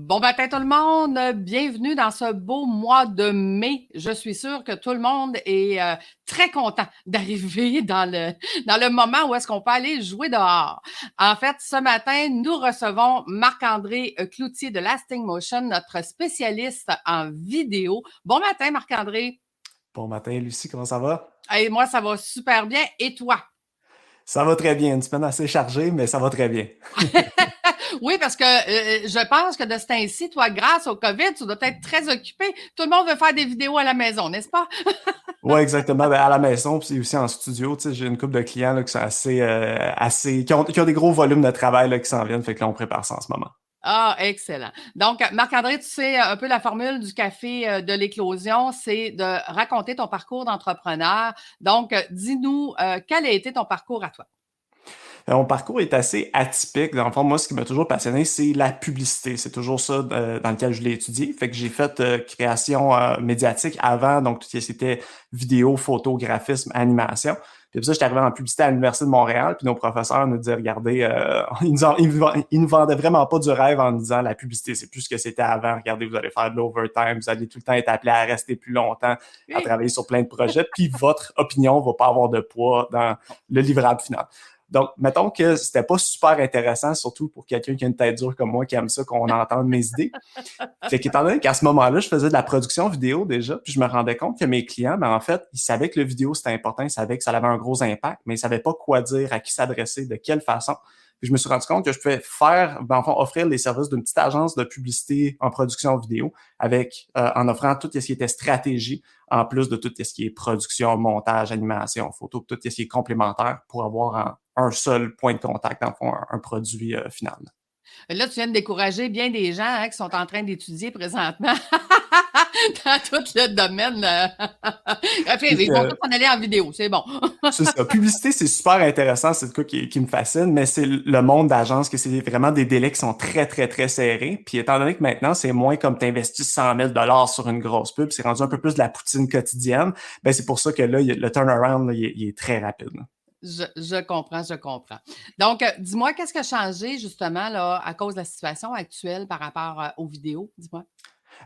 Bon matin tout le monde, bienvenue dans ce beau mois de mai. Je suis sûre que tout le monde est très content d'arriver dans le moment où est-ce qu'on peut aller jouer dehors. En fait, ce matin, nous recevons Marc-André Cloutier de Lasting Motion, notre spécialiste en vidéo. Bon matin Marc-André. Bon matin, Lucie, comment ça va? Et moi, ça va super bien. Et toi? Ça va très bien. Une semaine assez chargée, mais ça va très bien. Oui, parce que je pense que de ce temps-ci, toi, grâce au COVID, tu dois être très occupé. Tout le monde veut faire des vidéos à la maison, n'est-ce pas? Ouais, exactement. Ben, à la maison, puis aussi en studio, tu sais, j'ai une couple de clients là, qui sont qui ont des gros volumes de travail là, qui s'en viennent. Fait que là, on prépare ça en ce moment. Ah, excellent. Donc, Marc-André, tu sais un peu la formule du café de l'éclosion, c'est de raconter ton parcours d'entrepreneur. Donc, dis-nous, quel a été ton parcours à toi? Mon parcours est assez atypique. Dans le fond, moi, ce qui m'a toujours passionné, c'est la publicité. C'est toujours ça dans lequel je l'ai étudié. Fait que j'ai fait création médiatique avant, donc tout ce qui était vidéo, photo, graphisme, animation. Puis pour ça, j'étais arrivé en publicité à l'Université de Montréal, puis nos professeurs nous disaient, regardez, ils nous vendaient vraiment pas du rêve en nous disant la publicité, c'est plus ce que c'était avant. Regardez, vous allez faire de l'overtime, vous allez tout le temps être appelé à rester plus longtemps, à Oui. travailler sur plein de projets, puis votre opinion va pas avoir de poids dans le livrable final. Donc, mettons que c'était pas super intéressant, surtout pour quelqu'un qui a une tête dure comme moi, qui aime ça, qu'on entende mes idées. Fait qu'étant donné qu'à ce moment-là, je faisais de la production vidéo déjà, puis je me rendais compte que mes clients, ben en fait, ils savaient que le vidéo, c'était important, ils savaient que ça avait un gros impact, mais ils savaient pas quoi dire, à qui s'adresser, de quelle façon. Puis je me suis rendu compte que je pouvais offrir les services d'une petite agence de publicité en production vidéo en offrant tout ce qui était stratégie, en plus de tout ce qui est production, montage, animation, photo, tout ce qui est complémentaire pour avoir un seul point de contact, dans le fond, un produit final. Là, tu viens de décourager bien des gens qui sont en train d'étudier présentement dans tout le domaine. Enfin, ils vont tous s'en aller en vidéo, c'est bon. C'est ça. Publicité, c'est super intéressant, c'est le cas qui me fascine, mais c'est le monde d'agence que c'est vraiment des délais qui sont très, très, très serrés. Puis étant donné que maintenant, c'est moins comme t'investis 100 000 sur une grosse pub, c'est rendu un peu plus de la poutine quotidienne, ben c'est pour ça que là, le turnaround, là, il est très rapide. Je comprends, je comprends. Donc, dis-moi, qu'est-ce qui a changé justement là, à cause de la situation actuelle par rapport aux vidéos? Dis-moi.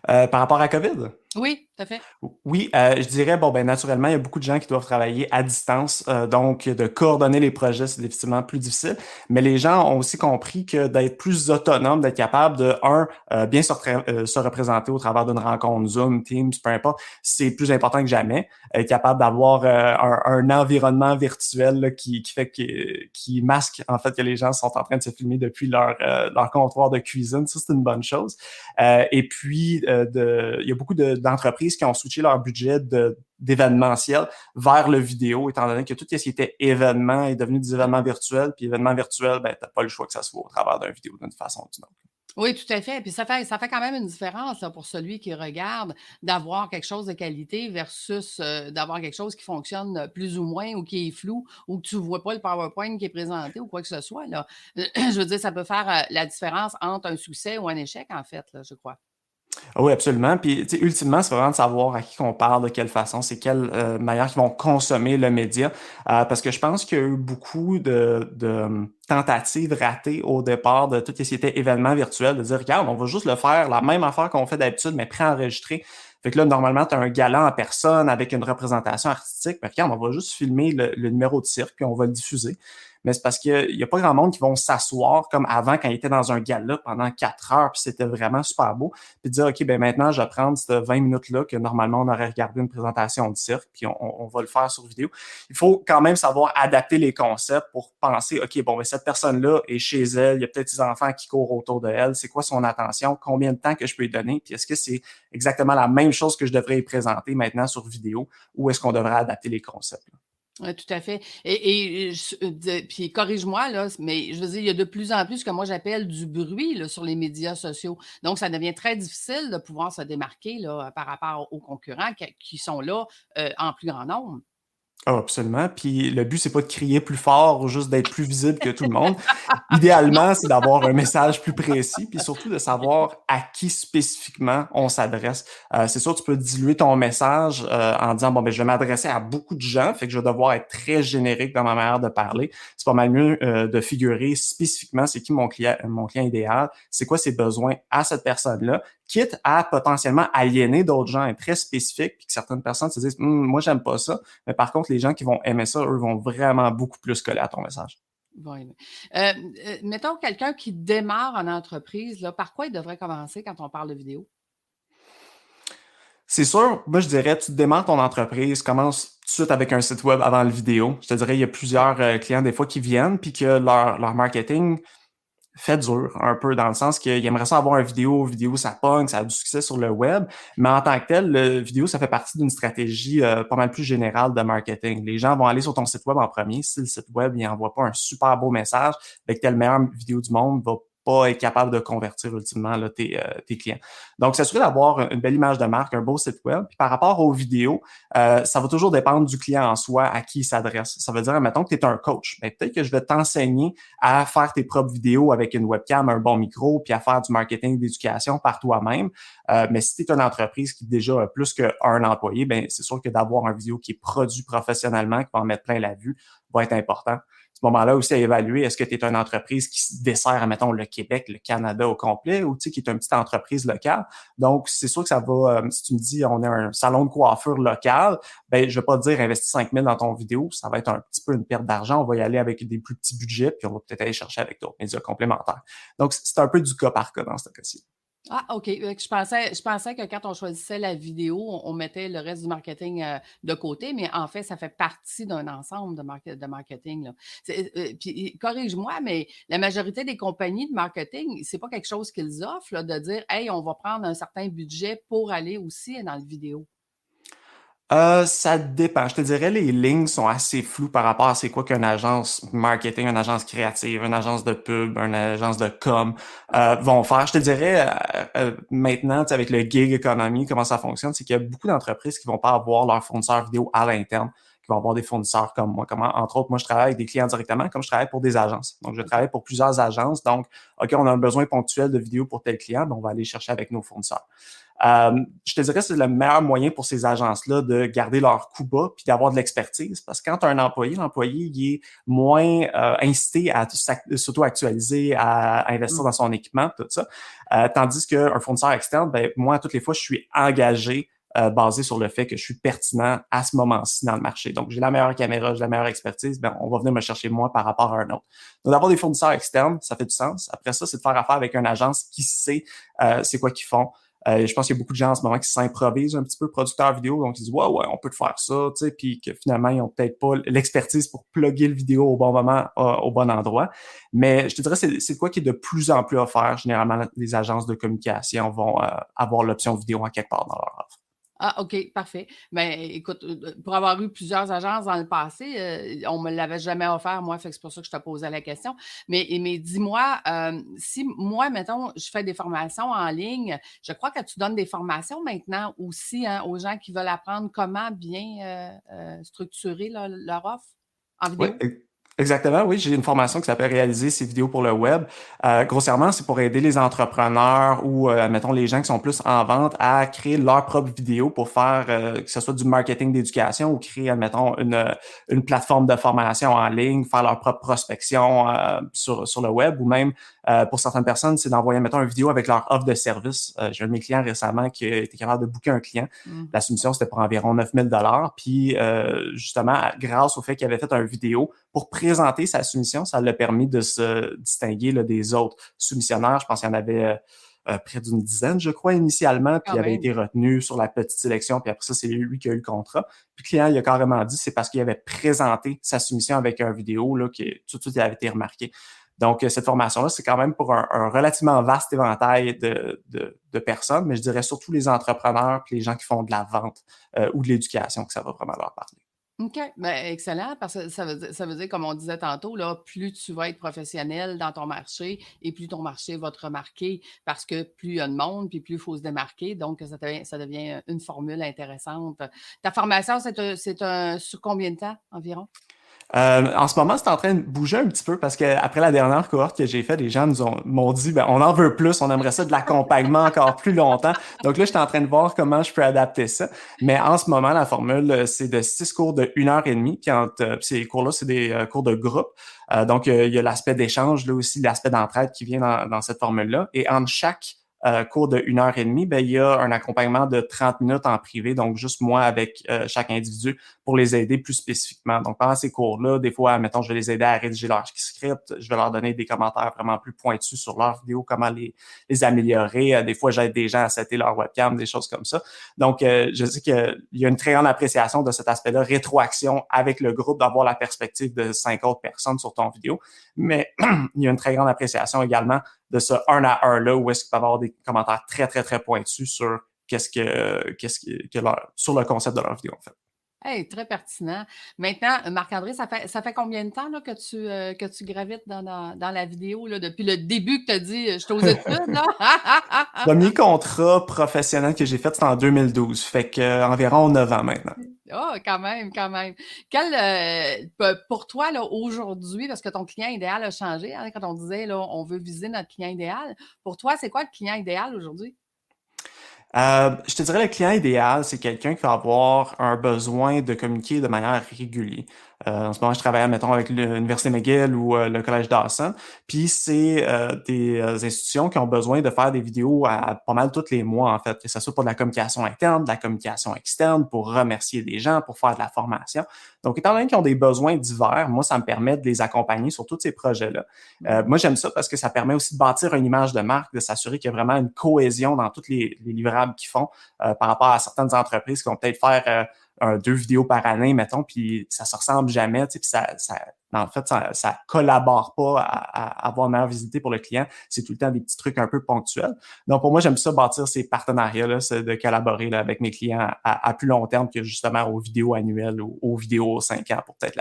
Par rapport à COVID? Oui, tout à fait. Oui, je dirais, bon, ben naturellement, il y a beaucoup de gens qui doivent travailler à distance, donc de coordonner les projets, c'est définitivement plus difficile. Mais les gens ont aussi compris que d'être plus autonome, d'être capable de, bien se représenter au travers d'une rencontre Zoom, Teams, peu importe, c'est plus important que jamais. Être capable d'avoir un environnement virtuel là, qui masque en fait que les gens sont en train de se filmer depuis leur comptoir de cuisine, ça c'est une bonne chose. Et puis, il y a beaucoup d'entreprises qui ont switché leur budget d'événementiel vers le vidéo, étant donné que tout ce qui était événement est devenu des événements virtuels, puis événements virtuels, ben, t'as pas le choix que ça soit au travers d'une vidéo d'une façon ou d'une autre. Oui, tout à fait. Puis ça fait quand même une différence là, pour celui qui regarde d'avoir quelque chose de qualité versus d'avoir quelque chose qui fonctionne plus ou moins ou qui est flou ou que tu ne vois pas le PowerPoint qui est présenté ou quoi que ce soit. Là. Je veux dire, ça peut faire la différence entre un succès ou un échec, en fait, là, je crois. Ah oui, absolument. Puis, tu sais, ultimement, c'est vraiment de savoir à qui qu'on parle, de quelle façon, c'est quelle manière qu'ils vont consommer le média. Parce que je pense qu'il y a eu beaucoup de tentatives ratées au départ de tout ce qui était événement virtuel, de dire, regarde, on va juste le faire, la même affaire qu'on fait d'habitude, mais préenregistré. Fait que là, normalement, tu as un gala en personne avec une représentation artistique. Mais regarde, on va juste filmer le numéro de cirque, puis on va le diffuser. Mais c'est parce qu'il y a pas grand monde qui vont s'asseoir comme avant quand ils étaient dans un gala pendant 4 heures, puis c'était vraiment super beau, puis dire, OK, ben maintenant, je vais prendre ces 20 minutes-là que normalement, on aurait regardé une présentation de cirque, puis on va le faire sur vidéo. Il faut quand même savoir adapter les concepts pour penser, OK, bon, ben cette personne-là est chez elle, il y a peut-être des enfants qui courent autour de elle, c'est quoi son attention, combien de temps que je peux lui donner, puis est-ce que c'est exactement la même chose que je devrais y présenter maintenant sur vidéo, ou est-ce qu'on devrait adapter les concepts? Là? Oui, tout à fait. Et puis corrige-moi, là, mais je veux dire, il y a de plus en plus ce que moi j'appelle du bruit là, sur les médias sociaux. Donc, ça devient très difficile de pouvoir se démarquer là, par rapport aux concurrents qui sont là en plus grand nombre. Ah, absolument. Puis le but, c'est pas de crier plus fort ou juste d'être plus visible que tout le monde. Non? Idéalement, c'est d'avoir un message plus précis, puis surtout de savoir à qui spécifiquement on s'adresse. C'est sûr, tu peux diluer ton message en disant, bon, ben, je vais m'adresser à beaucoup de gens, fait que je vais devoir être très générique dans ma manière de parler. C'est pas mal mieux de figurer spécifiquement c'est qui mon client idéal, c'est quoi ses besoins à cette personne-là, quitte à potentiellement aliéner d'autres gens, être très spécifique, puis que certaines personnes se disent, moi, j'aime pas ça, mais par contre, les gens qui vont aimer ça, eux, vont vraiment beaucoup plus coller à ton message. Oui. Mettons quelqu'un qui démarre en entreprise, là, par quoi il devrait commencer quand on parle de vidéo? C'est sûr, moi je dirais, tu démarres ton entreprise, commence tout de suite avec un site web avant le vidéo. Je te dirais, il y a OK. plusieurs clients des fois qui viennent, puis que leur marketing fait dur un peu, dans le sens qu'ils aimeraient ça avoir une vidéo ça pogne, ça a du succès sur le web, mais en tant que tel, le vidéo, ça fait partie d'une stratégie pas mal plus générale de marketing. Les gens vont aller sur ton site web en premier. Si le site web, il envoie pas un super beau message, avec que t'es le meilleur vidéo du monde, va pas être capable de convertir ultimement là, tes clients. Donc, s'assurer d'avoir une belle image de marque, un beau site web. Puis par rapport aux vidéos, ça va toujours dépendre du client en soi, à qui il s'adresse. Ça veut dire, mettons que tu es un coach. Ben, peut-être que je vais t'enseigner à faire tes propres vidéos avec une webcam, un bon micro, puis à faire du marketing d'éducation par toi-même. Mais si tu es une entreprise qui déjà a plus qu'un employé, ben c'est sûr que d'avoir un vidéo qui est produit professionnellement, qui va en mettre plein la vue, va être important. À ce moment-là aussi à évaluer, est-ce que tu es une entreprise qui se dessert, mettons, le Québec, le Canada au complet, ou tu sais, qui est une petite entreprise locale. Donc, c'est sûr que ça va, si tu me dis, on est un salon de coiffure local, ben, je vais pas te dire, investis 5 000 dans ton vidéo, ça va être un petit peu une perte d'argent. On va y aller avec des plus petits budgets, puis on va peut-être aller chercher avec d'autres médias complémentaires. Donc, c'est un peu du cas par cas dans ce cas-ci. Ah, OK. Je pensais que quand on choisissait la vidéo, on mettait le reste du marketing de côté, mais en fait, ça fait partie d'un ensemble de marketing, là. Puis, corrige-moi, mais la majorité des compagnies de marketing, c'est pas quelque chose qu'ils offrent, là, de dire, hey, on va prendre un certain budget pour aller aussi dans le vidéo. Ça dépend. Je te dirais, les lignes sont assez floues par rapport à c'est quoi qu'une agence marketing, une agence créative, une agence de pub, une agence de com vont faire. Je te dirais, maintenant, tu sais, avec le gig economy, comment ça fonctionne, c'est qu'il y a beaucoup d'entreprises qui vont pas avoir leurs fournisseurs vidéo à l'interne, qui vont avoir des fournisseurs comme moi. Comment, entre autres, moi, je travaille avec des clients directement, comme je travaille pour des agences. Donc, je OK. travaille pour plusieurs agences. Donc, OK, on a un besoin ponctuel de vidéo pour tel client, ben, on va aller chercher avec nos fournisseurs. Je te dirais que c'est le meilleur moyen pour ces agences-là de garder leur coût bas puis d'avoir de l'expertise. Parce que quand tu as un employé, l'employé il est moins incité à s'auto-actualiser, à investir Mm. dans son équipement, tout ça. Tandis qu'un fournisseur externe, ben, moi, toutes les fois, je suis engagé basé sur le fait que je suis pertinent à ce moment-ci dans le marché. Donc, j'ai la meilleure caméra, j'ai la meilleure expertise, ben, on va venir me chercher moi par rapport à un autre. Donc, d'avoir des fournisseurs externes, ça fait du sens. Après ça, c'est de faire affaire avec une agence qui sait c'est quoi qu'ils font. Je pense qu'il y a beaucoup de gens en ce moment qui s'improvisent un petit peu producteurs vidéo, donc ils disent ouais, on peut te faire ça, tu sais, puis que finalement ils ont peut-être pas l'expertise pour plugger le vidéo au bon moment, au bon endroit. Mais je te dirais c'est quoi qui est de plus en plus offert. Généralement, les agences de communication vont avoir l'option vidéo en quelque part dans leur offre. Ah, OK, parfait. Ben, écoute, pour avoir eu plusieurs agences dans le passé, on me l'avait jamais offert, moi, fait que c'est pour ça que je te posais la question. Mais dis-moi, si moi, mettons, je fais des formations en ligne, je crois que tu donnes des formations maintenant aussi, hein, aux gens qui veulent apprendre comment bien structurer leur offre en Oui, vidéo? exactement. Oui, j'ai une formation qui s'appelle Réaliser ses vidéos pour le web. Grossièrement, c'est pour aider les entrepreneurs ou, mettons, les gens qui sont plus en vente à créer leur propre vidéo pour faire que ce soit du marketing d'éducation ou créer, admettons, une plateforme de formation en ligne, faire leur propre prospection sur le web ou même pour certaines personnes, c'est d'envoyer, mettons, une vidéo avec leur offre de service. J'ai un de mes clients récemment qui a été capable de booker un client. Mmh. La soumission, c'était pour environ 9 000 $. Puis, justement, grâce au fait qu'il avait fait une vidéo pour présenter sa soumission, ça l'a permis de se distinguer là, des autres soumissionnaires. Je pense qu'il y en avait près d'une dizaine, je crois, initialement, puis Quand il avait même. été retenu sur la petite sélection, puis après ça, c'est lui qui a eu le contrat. Puis le client, il a carrément dit, c'est parce qu'il avait présenté sa soumission avec une vidéo, là, qui tout de suite, il avait été remarqué. Donc, cette formation-là, c'est quand même pour un relativement vaste éventail de personnes, mais je dirais surtout les entrepreneurs et les gens qui font de la vente ou de l'éducation que ça va vraiment leur parler. OK, ben, excellent parce que ça veut dire, comme on disait tantôt, là, plus tu vas être professionnel dans ton marché et plus ton marché va te remarquer parce que plus il y a de monde, puis plus il faut se démarquer. Donc, ça devient une formule intéressante. Ta formation, c'est sur combien de temps environ? En ce moment, c'est en train de bouger un petit peu parce qu'après la dernière cohorte que j'ai faite, les gens m'ont dit, ben, on en veut plus, on aimerait ça de l'accompagnement encore plus longtemps. Donc là, j'étais en train de voir comment je peux adapter ça. Mais en ce moment, la formule, c'est de 6 cours de 1 heure et demie. Puis ces cours-là, c'est des cours de groupe. Donc, il y a l'aspect d'échange, là aussi, l'aspect d'entraide qui vient dans cette formule-là. Et entre chaque cours de 1 heure et demie, ben, il y a un accompagnement de 30 minutes en privé, donc juste moi avec chaque individu pour les aider plus spécifiquement. Donc, pendant ces cours-là, des fois, mettons, je vais les aider à rédiger leur script, je vais leur donner des commentaires vraiment plus pointus sur leurs vidéos, comment les améliorer. Des fois, j'aide des gens à setter leur webcam, des choses comme ça. Donc, je sais qu'il y a une très grande appréciation de cet aspect-là, rétroaction avec le groupe, d'avoir la perspective de 5 autres personnes sur ton vidéo. Mais il y a une très grande appréciation également de ce 1 à 1 là, où est-ce qu'il peut y avoir des commentaires très, très, très pointus sur sur le concept de leur vidéo, en fait. Hey, très pertinent. Maintenant, Marc-André, ça fait combien de temps là, que tu gravites dans la vidéo, là, depuis le début que tu as dit je suis aux études, là? Premier contrat professionnel que j'ai fait, c'était en 2012. Fait que environ 9 ans maintenant. Ah, quand même, quand même. Pour toi, là, aujourd'hui, parce que ton client idéal a changé, hein, quand on disait, là, on veut viser notre client idéal. Pour toi, c'est quoi le client idéal aujourd'hui? Je te dirais le client idéal, c'est quelqu'un qui va avoir un besoin de communiquer de manière régulière. En ce moment, je travaille, mettons, avec l'Université McGill ou le Collège Dawson. Puis c'est des institutions qui ont besoin de faire des vidéos à pas mal tous les mois, en fait, que ce soit pour de la communication interne, de la communication externe, pour remercier des gens, pour faire de la formation. Donc, étant donné qu'ils ont des besoins divers, moi, ça me permet de les accompagner sur tous ces projets-là. Moi, j'aime ça parce que ça permet aussi de bâtir une image de marque, de s'assurer qu'il y a vraiment une cohésion dans tous les livrables qu'ils font par rapport à certaines entreprises qui vont peut-être faire 2 vidéos par année, mettons, puis ça se ressemble jamais, tu sais, puis en fait, ça collabore pas à avoir une meilleure visibilité pour le client. C'est tout le temps des petits trucs un peu ponctuels. Donc, pour moi, j'aime ça bâtir ces partenariats-là, c'est de collaborer là, avec mes clients à plus long terme que justement aux vidéos annuelles ou aux vidéos 5 ans pour peut-être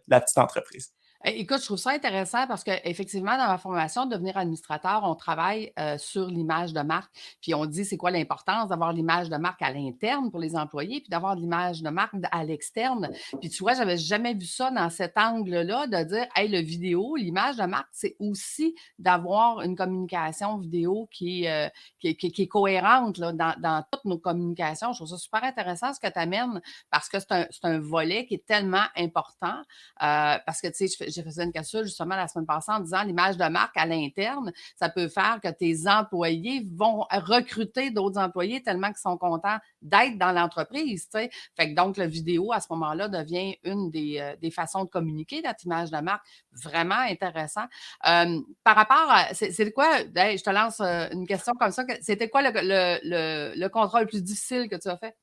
la petite entreprise. Écoute, je trouve ça intéressant parce qu'effectivement, dans ma formation, devenir administrateur, on travaille sur l'image de marque. Puis on dit c'est quoi l'importance d'avoir l'image de marque à l'interne pour les employés, puis d'avoir l'image de marque à l'externe. Puis tu vois, j'avais jamais vu ça dans cet angle-là, de dire, hey, le vidéo, l'image de marque, c'est aussi d'avoir une communication vidéo qui est cohérente là, dans toutes nos communications. Je trouve ça super intéressant ce que tu amènes parce que c'est un volet qui est tellement important. Parce que, tu sais, j'ai fait une capsule justement la semaine passée en disant l'image de marque à l'interne, ça peut faire que tes employés vont recruter d'autres employés tellement qu'ils sont contents d'être dans l'entreprise, tu sais. Fait que donc, la vidéo, à ce moment-là, devient une des façons de communiquer notre image de marque. Vraiment intéressant. Par rapport à, c'est quoi, hey, je te lance une question comme ça, c'était quoi le contrat le plus difficile que tu as fait?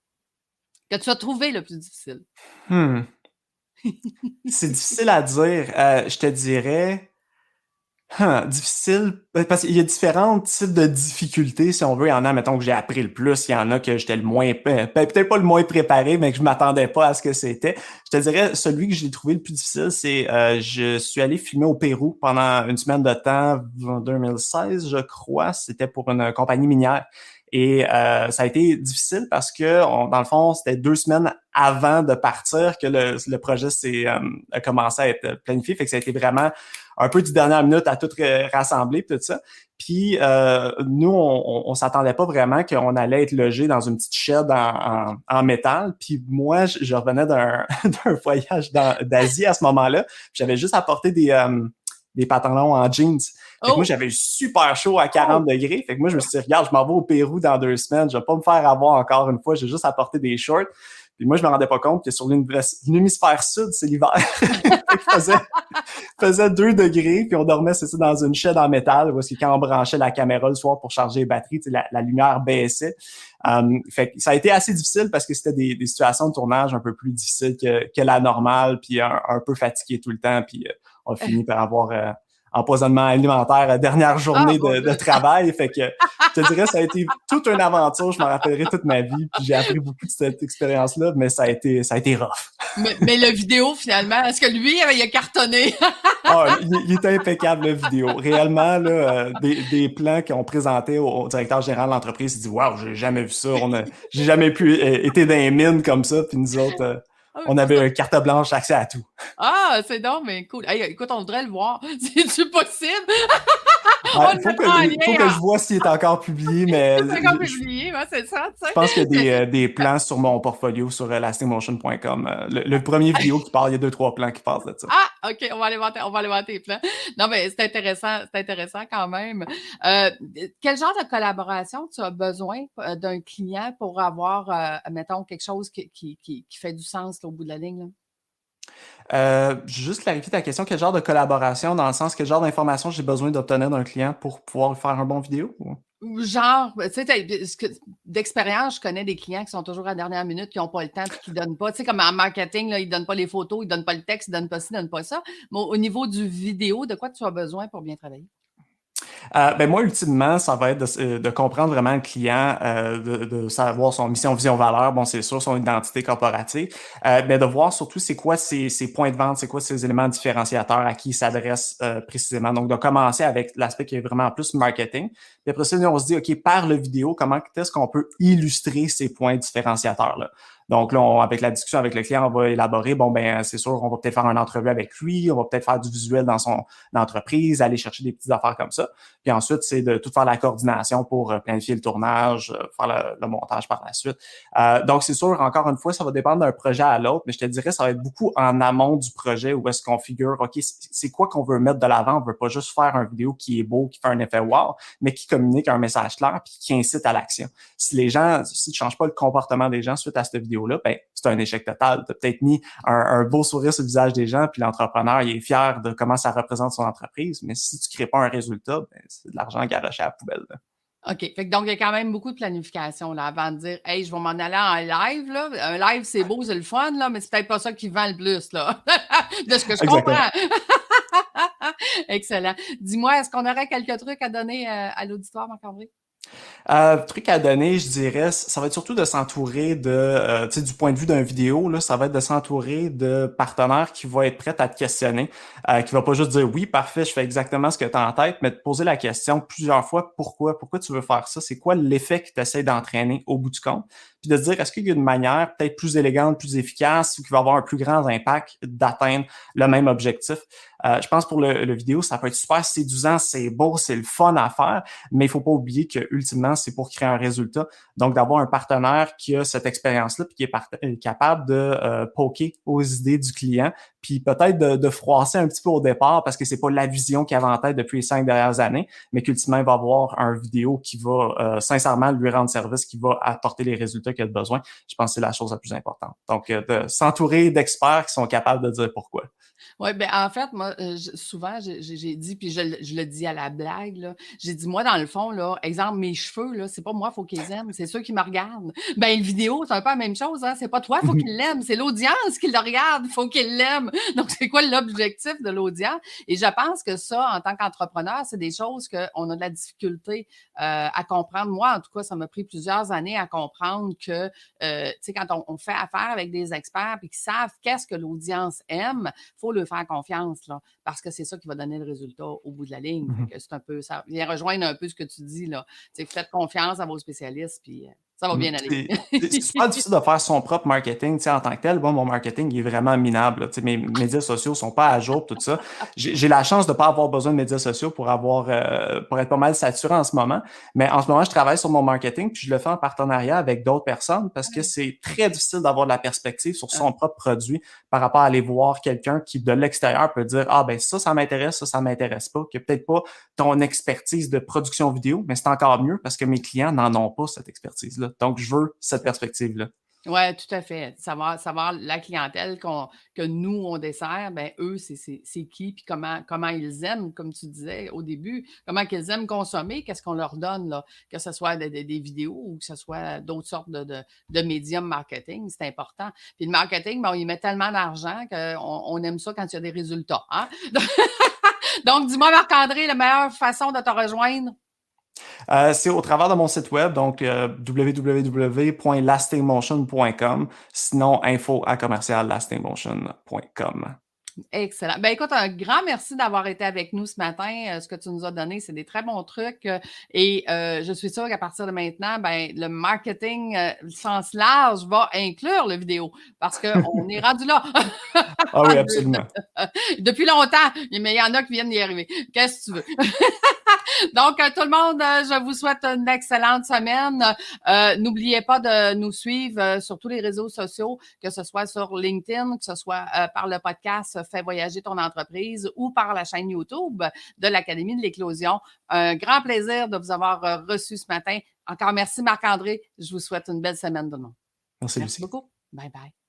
Que tu as trouvé le plus difficile? Hmm. C'est difficile à dire. Je te dirais, difficile, parce qu'il y a différents types de difficultés, si on veut. Il y en a, mettons, que j'ai appris le plus. Il y en a que j'étais le moins, peut-être pas le moins préparé, mais que je m'attendais pas à ce que c'était. Je te dirais, celui que j'ai trouvé le plus difficile, c'est, je suis allé filmer au Pérou pendant une semaine de temps, en 2016, je crois. C'était pour une compagnie minière. Et ça a été difficile parce que, dans le fond, c'était 2 semaines avant de partir que le projet a commencé à être planifié. Fait que ça a été vraiment un peu du dernière minute à tout rassembler, tout ça. Puis nous, on s'attendait pas vraiment qu'on allait être logé dans une petite shed en métal. Puis moi, je revenais d'un voyage d'Asie à ce moment-là. J'avais juste apporté des pantalons en jeans. Fait que moi, j'avais eu super chaud à 40 degrés. Fait que moi, je me suis dit, regarde, je m'en vais au Pérou dans 2 semaines. Je vais pas me faire avoir encore une fois. J'ai juste apporté des shorts. Puis moi, je me rendais pas compte que sur l'hémisphère sud, c'est l'hiver. faisait 2 degrés, puis on dormait, c'est ça, dans une chaîne en métal, parce que quand on branchait la caméra le soir pour charger les batteries, la lumière baissait. Fait que ça a été assez difficile parce que c'était des situations de tournage un peu plus difficiles que la normale, puis un peu fatigué tout le temps, puis on a fini par avoir empoisonnement alimentaire dernière journée de travail. Fait que je te dirais, ça a été toute une aventure. Je m'en rappellerai toute ma vie. Puis j'ai appris beaucoup de cette expérience-là, mais ça a été rough. Mais le vidéo, finalement, est-ce que lui, il a cartonné? Il était impeccable, la vidéo. Réellement, là, des plans qu'on présentait au directeur général de l'entreprise, il dit « Wow, j'ai jamais vu ça. J'ai jamais été dans les mines comme ça. » Puis nous autres, Ah oui, On pas ça. avait carte blanche, accès à tout. Ah, c'est donc, mais cool. Hey, écoute, on voudrait le voir. C'est-tu possible? On Ben, le mettra en faut que lien. je vois s'il est encore publié, mais C'est encore publié, ouais, c'est ça, tu je pense qu'il y sais. a des plans sur mon portfolio sur lastingmotion.com. Le premier vidéo qui parle, il y a deux, trois plans qui passent de ça. Ah, OK, on va aller voir tes plans. Non, mais c'est intéressant quand même. Euh, Quel genre de collaboration tu as besoin d'un client pour avoir, mettons, quelque chose qui fait du sens là, au bout de la ligne, là? Juste clarifier ta question, quel genre de collaboration, dans le sens, quel genre d'informations j'ai besoin d'obtenir d'un client pour pouvoir faire un bon vidéo? Genre, tu sais, d'expérience, je connais des clients qui sont toujours à la dernière minute, qui n'ont pas le temps, puis qui ne donnent pas. Tu sais, comme en marketing, là, ils ne donnent pas les photos, ils ne donnent pas le texte, ils ne donnent pas ci, ils ne donnent pas ça. Mais au niveau du vidéo, de quoi tu as besoin pour bien travailler? Ben moi, ultimement, ça va être de comprendre vraiment le client, de savoir son mission, vision, valeur, bon, c'est sûr, son identité corporative, mais de voir surtout c'est quoi ses points de vente, c'est quoi ses éléments différenciateurs à qui il s'adresse précisément. Donc, de commencer avec l'aspect qui est vraiment plus marketing. Puis après ça, on se dit, OK, par le vidéo, comment est-ce qu'on peut illustrer ces points différenciateurs-là? Donc là, avec la discussion avec le client, on va élaborer, bon, ben c'est sûr, on va peut-être faire une entrevue avec lui, on va peut-être faire du visuel dans son entreprise, aller chercher des petites affaires comme ça. Puis ensuite, c'est de tout faire la coordination pour planifier le tournage, faire le montage par la suite. Donc, c'est sûr, encore une fois, ça va dépendre d'un projet à l'autre, mais je te dirais, ça va être beaucoup en amont du projet où est-ce qu'on figure, OK, c'est quoi qu'on veut mettre de l'avant? On veut pas juste faire un vidéo qui est beau, qui fait un effet wow, mais qui communique un message clair puis qui incite à l'action. Si tu changes pas le comportement des gens suite à cette vidéo-là, ben, c'est un échec total. Tu as peut-être mis un beau sourire sur le visage des gens, puis l'entrepreneur, il est fier de comment ça représente son entreprise, mais si tu crées pas un résultat, ben, c'est de l'argent garoché à la poubelle. Là. OK. Fait que donc, il y a quand même beaucoup de planification là, avant de dire Hey, je vais m'en aller en live. Là. Un live, c'est beau, c'est le fun, là, mais c'est peut-être pas ça qui vend le plus, là. De ce que je Exactement. comprends. Excellent. Dis-moi, est-ce qu'on aurait quelques trucs à donner à l'auditoire, Marc-André? Truc à donner, je dirais, ça va être surtout de s'entourer tu sais, du point de vue d'un vidéo, là, ça va être de s'entourer de partenaires qui vont être prêts à te questionner, qui va pas juste dire oui, parfait, je fais exactement ce que tu as en tête, mais te poser la question plusieurs fois, pourquoi tu veux faire ça, c'est quoi l'effet que tu essaies d'entraîner au bout du compte, puis de te dire, est-ce qu'il y a une manière peut-être plus élégante, plus efficace, ou qui va avoir un plus grand impact d'atteindre le même objectif. Je pense pour le vidéo, ça peut être super séduisant, c'est beau, c'est le fun à faire, mais il faut pas oublier que ultimement, c'est pour créer un résultat. Donc, d'avoir un partenaire qui a cette expérience-là puis qui est capable de poker aux idées du client, puis peut-être de froisser un petit peu au départ parce que c'est pas la vision qu'il avait en tête depuis les 5 dernières années, mais qu'ultimement, il va avoir un vidéo qui va sincèrement lui rendre service, qui va apporter les résultats qu'il a besoin. Je pense que c'est la chose la plus importante. Donc, de s'entourer d'experts qui sont capables de dire pourquoi. Oui, ben en fait, moi, souvent, j'ai dit, puis je le dis à la blague, là, j'ai dit, moi, dans le fond, là, exemple, mes cheveux, là, c'est pas moi, il faut qu'ils aiment, c'est ceux qui me regardent. Ben, une vidéo, c'est un peu la même chose, hein, c'est pas toi, il faut qu'ils l'aiment, c'est l'audience qui le regarde, il faut qu'ils l'aiment. Donc, c'est quoi l'objectif de l'audience? Et je pense que ça, en tant qu'entrepreneur, c'est des choses qu'on a de la difficulté à comprendre. Moi, en tout cas, ça m'a pris plusieurs années à comprendre que, tu sais, quand on fait affaire avec des experts et qui savent qu'est-ce que l'audience aime, il faut leur faire confiance, là, parce que c'est ça qui va donner le résultat au bout de la ligne. Fait que c'est un peu, ça vient rejoindre un peu ce que tu dis, là. Tu sais, faites confiance à vos spécialistes, puis ça va bien aller. C'est super difficile de faire son propre marketing, tu sais, en tant que tel. Bon, mon marketing il est vraiment minable. Tu sais, mes médias sociaux sont pas à jour, tout ça. J'ai la chance de pas avoir besoin de médias sociaux pour pour être pas mal saturé en ce moment. Mais en ce moment, je travaille sur mon marketing, puis je le fais en partenariat avec d'autres personnes parce que c'est très difficile d'avoir de la perspective sur son propre produit par rapport à aller voir quelqu'un qui, de l'extérieur, peut dire ah ben ça m'intéresse, ça m'intéresse pas, que peut-être pas ton expertise de production vidéo, mais c'est encore mieux parce que mes clients n'en ont pas cette expertise-là. Donc, je veux cette perspective-là. Oui, tout à fait. Savoir la clientèle que nous, on dessert, ben eux, c'est qui, puis comment ils aiment, comme tu disais au début, comment qu'ils aiment consommer, qu'est-ce qu'on leur donne, là, que ce soit des vidéos ou que ce soit d'autres sortes de médiums marketing, c'est important. Puis le marketing, ben, on y met tellement d'argent qu'on aime ça quand il y a des résultats. Hein? Donc, dis-moi, Marc-André, la meilleure façon de te rejoindre? C'est au travers de mon site web, donc www.lastingmotion.com. Sinon, info@commerciallastingmotion.com. Excellent. Ben écoute, un grand merci d'avoir été avec nous ce matin. Ce que tu nous as donné, c'est des très bons trucs. Et je suis sûre qu'à partir de maintenant, ben, le marketing sens large va inclure le vidéo parce qu'on est rendu là. Ah oui, absolument. Depuis longtemps, mais il y en a qui viennent d'y arriver. Qu'est-ce que tu veux? Donc, tout le monde, je vous souhaite une excellente semaine. N'oubliez pas de nous suivre sur tous les réseaux sociaux, que ce soit sur LinkedIn, que ce soit par le podcast Fais voyager ton entreprise ou par la chaîne YouTube de l'Académie de l'éclosion. Un grand plaisir de vous avoir reçu ce matin. Encore merci Marc-André. Je vous souhaite une belle semaine de monde. Merci, Merci Lucie. beaucoup. Bye bye.